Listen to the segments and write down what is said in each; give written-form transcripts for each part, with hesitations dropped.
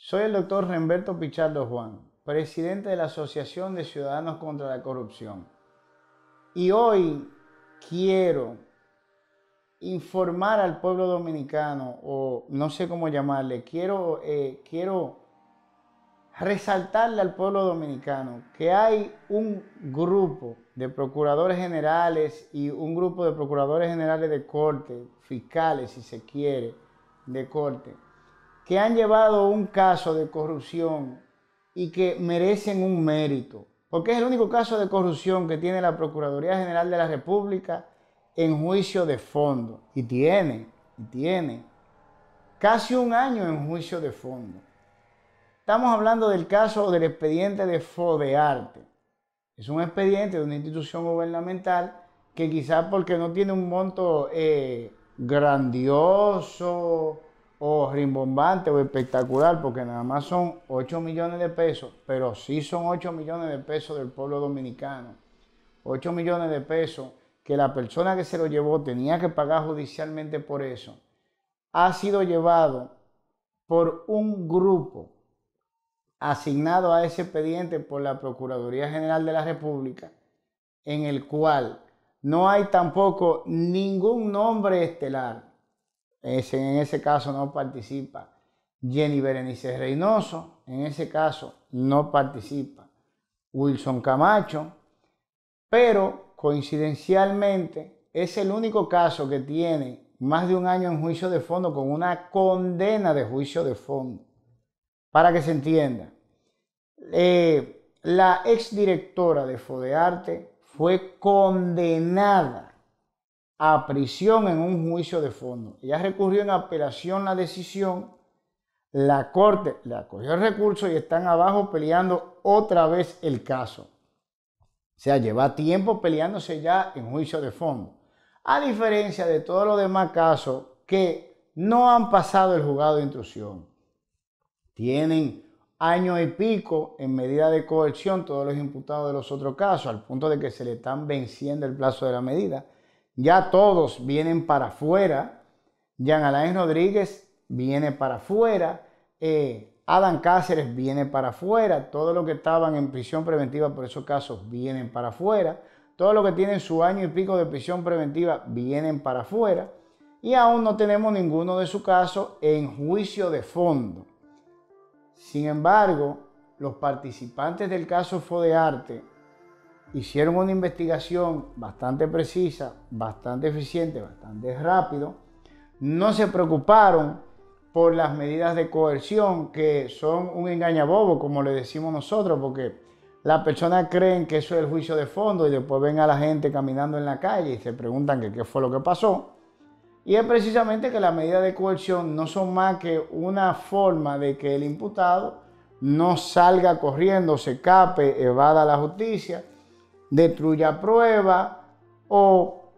Soy el doctor Remberto Pichardo Juan, presidente de la Asociación de Ciudadanos contra la Corrupción. Y hoy quiero informar al pueblo dominicano, o no sé cómo llamarle, quiero resaltarle al pueblo dominicano que hay un grupo de procuradores generales y un grupo de procuradores generales de corte, fiscales si se quiere, de corte, que han llevado un caso de corrupción y que merecen un mérito, porque es el único caso de corrupción que tiene la Procuraduría General de la República en juicio de fondo. Y tiene casi un año en juicio de fondo. Estamos hablando del caso del expediente de Fodearte. Es un expediente de una institución gubernamental que quizás porque no tiene un monto grandioso o rimbombante o espectacular, porque nada más son 8 millones de pesos, pero sí son 8 millones de pesos del pueblo dominicano. 8 millones de pesos que la persona que se lo llevó tenía que pagar judicialmente por eso. Ha sido llevado por un grupo asignado a ese expediente por la Procuraduría General de la República, en el cual no hay tampoco ningún nombre estelar. En ese caso no participa Jenny Berenice Reynoso, en ese caso no participa Wilson Camacho, pero coincidencialmente es el único caso que tiene más de un año en juicio de fondo con una condena de juicio de fondo. Para que se entienda, la exdirectora de Fodearte fue condenada a prisión en un juicio de fondo. Ella recurrió en apelación la decisión, la Corte le acogió el recurso y están abajo peleando otra vez el caso. O sea, lleva tiempo peleándose ya en juicio de fondo. A diferencia de todos los demás casos que no han pasado el juzgado de instrucción. Tienen año y pico en medida de coerción todos los imputados de los otros casos, al punto de que se le están venciendo el plazo de la medida. Ya todos vienen para afuera. Jean Alain Rodríguez viene para afuera. Adán Cáceres viene para afuera. Todos los que estaban en prisión preventiva por esos casos vienen para afuera. Todos los que tienen su año y pico de prisión preventiva vienen para afuera. Y aún no tenemos ninguno de sus casos en juicio de fondo. Sin embargo, los participantes del caso Fodearte hicieron una investigación bastante precisa, bastante eficiente, bastante rápido. No se preocuparon por las medidas de coerción, que son un engañabobo, como le decimos nosotros, porque las personas creen que eso es el juicio de fondo y después ven a la gente caminando en la calle y se preguntan que qué fue lo que pasó. Y es precisamente que las medidas de coerción no son más que una forma de que el imputado no salga corriendo, se escape, evada la justicia, destruya pruebas o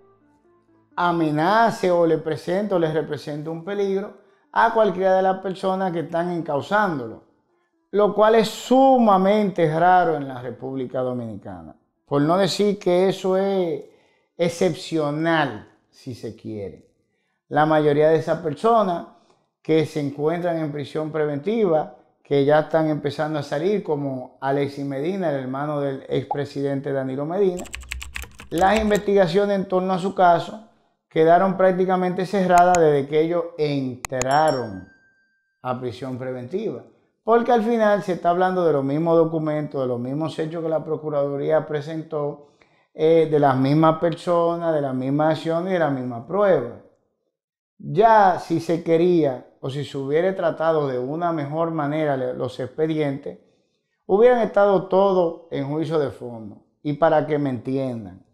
amenace o le presente o le represente un peligro a cualquiera de las personas que están encausándolo, lo cual es sumamente raro en la República Dominicana, por no decir que eso es excepcional, si se quiere. La mayoría de esas personas que se encuentran en prisión preventiva, que ya están empezando a salir, como Alexis Medina, el hermano del expresidente Danilo Medina, las investigaciones en torno a su caso quedaron prácticamente cerradas desde que ellos entraron a prisión preventiva. Porque al final se está hablando de los mismos documentos, de los mismos hechos que la Procuraduría presentó, de las mismas personas, de las mismas acciones y de las mismas pruebas. Ya si se quería o si se hubiera tratado de una mejor manera los expedientes, hubieran estado todos en juicio de fondo. Y para que me entiendan,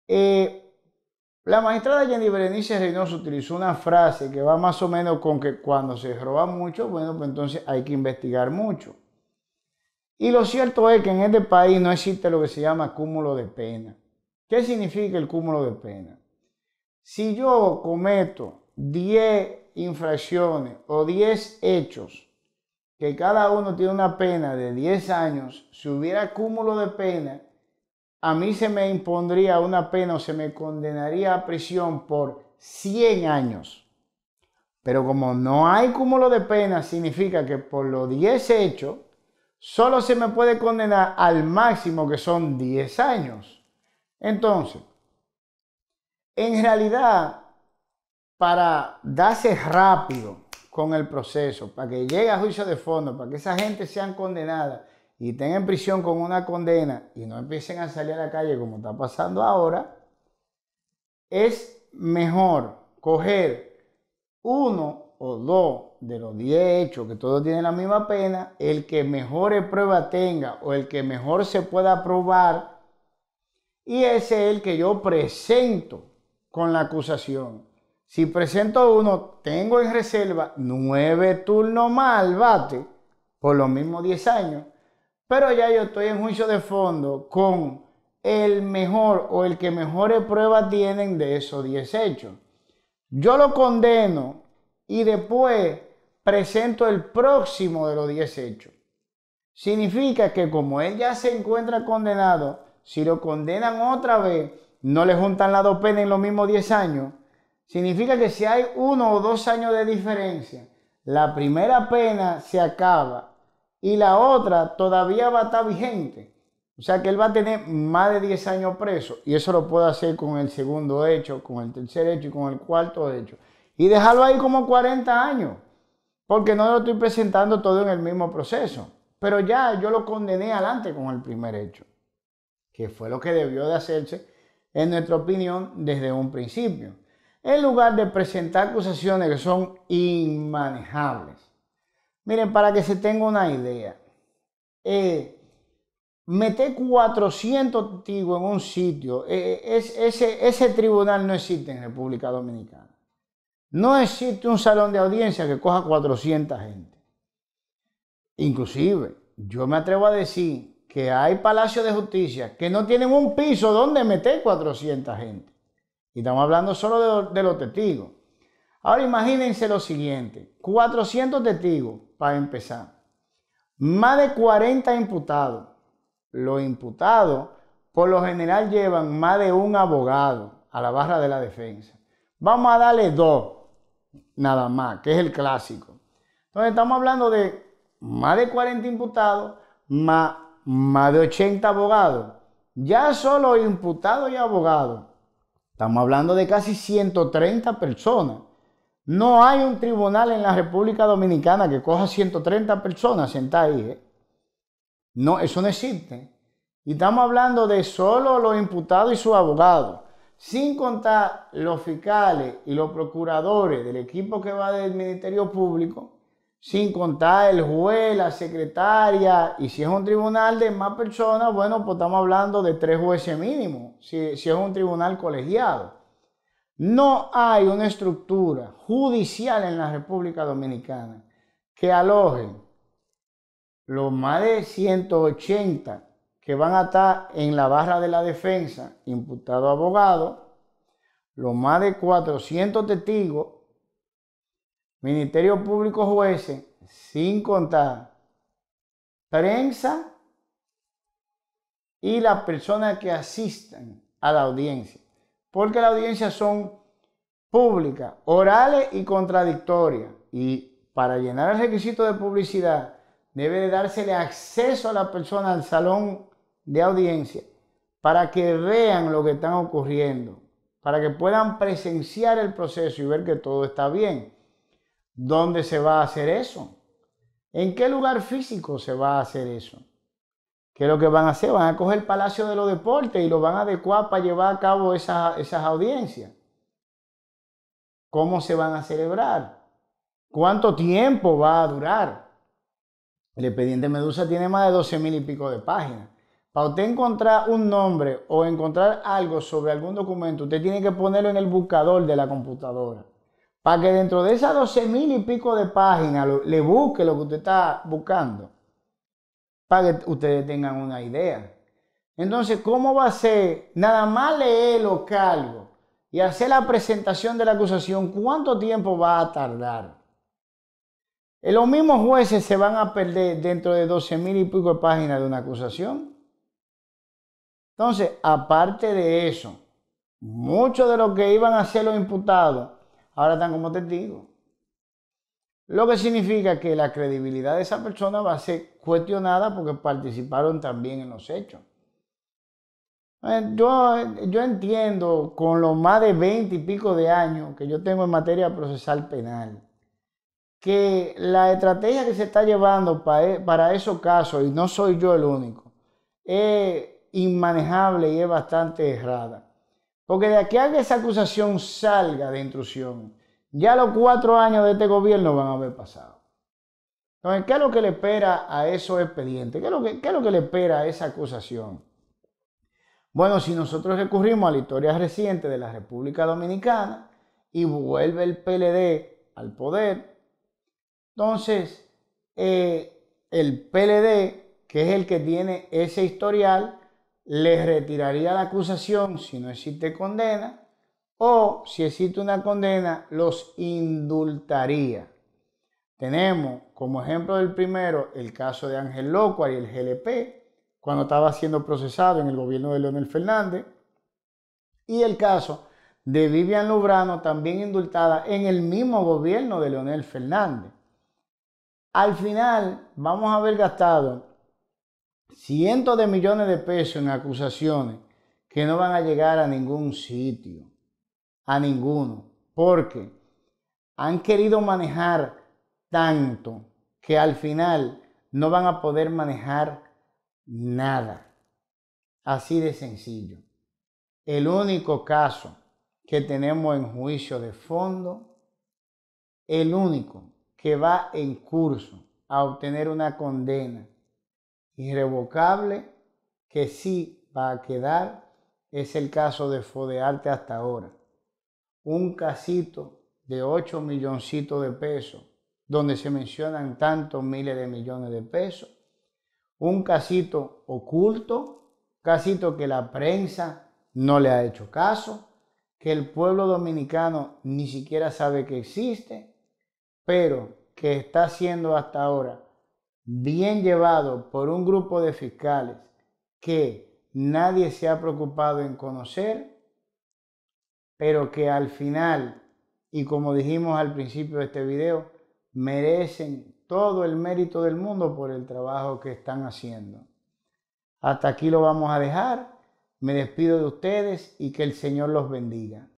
la magistrada Jenny Berenice Reynoso utilizó una frase que va más o menos con que cuando se roba mucho, bueno, pues entonces hay que investigar mucho. Y lo cierto es que en este país no existe lo que se llama cúmulo de pena. ¿Qué significa el cúmulo de pena? Si yo cometo 10 infracciones o 10 hechos, que cada uno tiene una pena de 10 años, si hubiera cúmulo de pena, a mí se me impondría una pena o se me condenaría a prisión por 100 años. Pero como no hay cúmulo de pena, significa que por los 10 hechos, solo se me puede condenar al máximo, que son 10 años. Entonces, en realidad, para darse rápido con el proceso, para que llegue a juicio de fondo, para que esa gente sean condenada y estén en prisión con una condena y no empiecen a salir a la calle como está pasando ahora, es mejor coger uno o dos de los 10 hechos que todos tienen la misma pena, el que mejor prueba tenga o el que mejor se pueda probar, y ese es el que yo presento con la acusación. Si presento uno, tengo en reserva 9 turnos más al bate por los mismos 10 años, pero ya yo estoy en juicio de fondo con el mejor o el que mejores pruebas tienen de esos 10 hechos. Yo lo condeno y después presento el próximo de los 10 hechos. Significa que como él ya se encuentra condenado, si lo condenan otra vez, no le juntan las dos penas en los mismos 10 años. Significa que si hay 1 o 2 años de diferencia, la primera pena se acaba y la otra todavía va a estar vigente. O sea que él va a tener más de 10 años preso, y eso lo puede hacer con el segundo hecho, con el tercer hecho y con el cuarto hecho. Y dejarlo ahí como 40 años, porque no lo estoy presentando todo en el mismo proceso. Pero ya yo lo condené adelante con el primer hecho, que fue lo que debió de hacerse, en nuestra opinión, desde un principio. En lugar de presentar acusaciones que son inmanejables. Miren, para que se tenga una idea, meter 400 testigos en un sitio, ese tribunal no existe en República Dominicana. No existe un salón de audiencia que coja 400 gente. Inclusive, yo me atrevo a decir que hay palacios de justicia que no tienen un piso donde meter 400 gente. Y estamos hablando solo de los testigos. Ahora imagínense lo siguiente, 400 testigos para empezar, más de 40 imputados. Los imputados por lo general llevan más de un abogado a la barra de la defensa. Vamos a darle 2 nada más, que es el clásico. Entonces estamos hablando de más de 40 imputados, más de 80 abogados. Ya solo imputados y abogados, estamos hablando de casi 130 personas. No hay un tribunal en la República Dominicana que coja 130 personas sentadas ahí. No, eso no existe. Y estamos hablando de solo los imputados y sus abogados, sin contar los fiscales y los procuradores del equipo que va del Ministerio Público, sin contar el juez, la secretaria, y si es un tribunal de más personas, bueno, pues estamos hablando de 3 jueces mínimos, si es un tribunal colegiado. No hay una estructura judicial en la República Dominicana que aloje los más de 180 que van a estar en la barra de la defensa, imputado abogado, los más de 400 testigos, Ministerio Público, jueces, sin contar prensa y las personas que asistan a la audiencia, porque las audiencias son públicas, orales y contradictorias, y para llenar el requisito de publicidad debe de dársele acceso a la persona al salón de audiencia para que vean lo que está ocurriendo, para que puedan presenciar el proceso y ver que todo está bien. ¿Dónde se va a hacer eso? ¿En qué lugar físico se va a hacer eso? ¿Qué es lo que van a hacer? Van a coger el Palacio de los Deportes y lo van a adecuar para llevar a cabo esas audiencias. ¿Cómo se van a celebrar? ¿Cuánto tiempo va a durar? El expediente Medusa tiene más de 12,000 y pico de páginas. Para usted encontrar un nombre o encontrar algo sobre algún documento, usted tiene que ponerlo en el buscador de la computadora, para que dentro de esas 12,000 y pico de páginas le busque lo que usted está buscando, para que ustedes tengan una idea. Entonces, ¿cómo va a ser? Nada más leer los cargos y hacer la presentación de la acusación, ¿cuánto tiempo va a tardar? Los mismos jueces se van a perder dentro de 12,000 y pico de páginas de una acusación. Entonces, aparte de eso, muchos de los que iban a ser los imputados ahora están como testigos. lo que significa que la credibilidad de esa persona va a ser cuestionada porque participaron también en los hechos. Yo entiendo con los más de 20 y pico de años que yo tengo en materia procesal penal, que la estrategia que se está llevando para esos casos, y no soy yo el único, es inmanejable y es bastante errada. Porque de aquí a que esa acusación salga de intrusión, ya los 4 años de este gobierno van a haber pasado. Entonces, ¿qué es lo que le espera a esos expedientes? ¿Qué es lo que le espera a esa acusación? Bueno, si nosotros recurrimos a la historia reciente de la República Dominicana y vuelve el PLD al poder, entonces el PLD, que es el que tiene ese historial, le retiraría la acusación si no existe condena, o si existe una condena, los indultaría. Tenemos como ejemplo del primero el caso de Ángel López y el GLP, cuando estaba siendo procesado en el gobierno de Leonel Fernández, y el caso de Vivian Lubrano, también indultada en el mismo gobierno de Leonel Fernández. Al final vamos a haber gastado cientos de millones de pesos en acusaciones que no van a llegar a ningún sitio, a ninguno, porque han querido manejar tanto que al final no van a poder manejar nada. Así de sencillo. El único caso que tenemos en juicio de fondo, el único que va en curso a obtener una condena irrevocable que sí va a quedar, es el caso de Fodearte hasta ahora. Un casito de 8 milloncitos de pesos, donde se mencionan tantos miles de millones de pesos. Un casito oculto, casito que la prensa no le ha hecho caso, que el pueblo dominicano ni siquiera sabe que existe, pero que está siendo hasta ahora bien llevado por un grupo de fiscales que nadie se ha preocupado en conocer, pero que al final, y como dijimos al principio de este video, merecen todo el mérito del mundo por el trabajo que están haciendo. Hasta aquí lo vamos a dejar. Me despido de ustedes y que el Señor los bendiga.